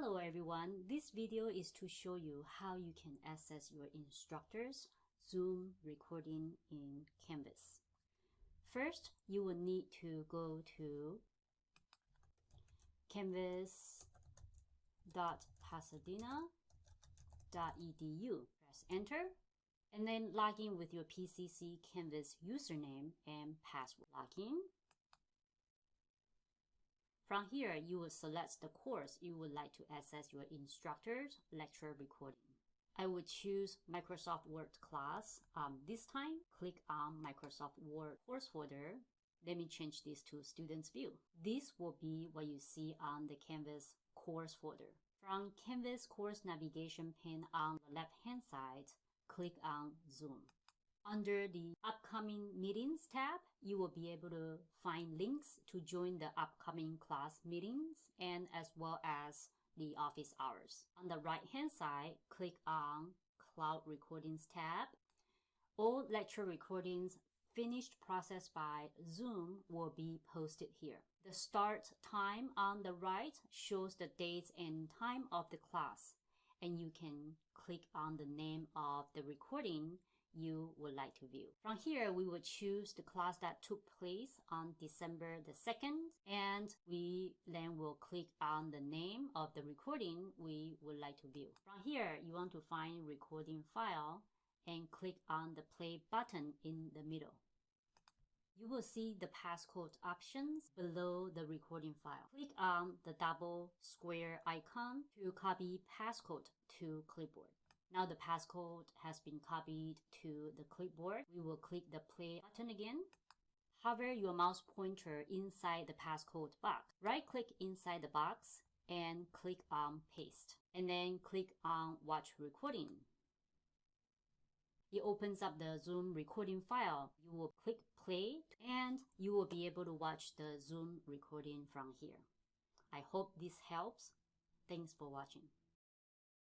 Hello everyone, this video is to show you how you can access your instructor's Zoom recording in Canvas. First, you will need to go to canvas.pasadena.edu. Press enter and then log in with your PCC Canvas username and password. Log in. From here, you will select the course you would like to access your instructor's lecture recording. I will choose Microsoft Word class. This time, click on Microsoft Word course folder. Let me change this to Students View. This will be what you see on the Canvas course folder. From Canvas course navigation pane on the left-hand side, click on Zoom. Under the Upcoming Meetings tab, you will be able to find links to join the upcoming class meetings and as well as the office hours. On the right-hand side, click on Cloud Recordings tab. All lecture recordings finished processed by Zoom will be posted here. The start time on the right shows the dates and time of the class, and you can click on the name of the recording you would like to view. From here, we will choose the class that took place on December the 2nd, and we then will click on the name of the recording we would like to view. From here, you want to find recording file and click on the play button in the middle. You will see the passcode options below the recording file. Click on the double square icon to copy passcode to clipboard. Now the passcode has been copied to the clipboard. We will click the play button again. Hover your mouse pointer inside the passcode box. Right-click inside the box and click on paste. And then click on watch recording. It opens up the Zoom recording file. You will click play and you will be able to watch the Zoom recording from here. I hope this helps. Thanks for watching.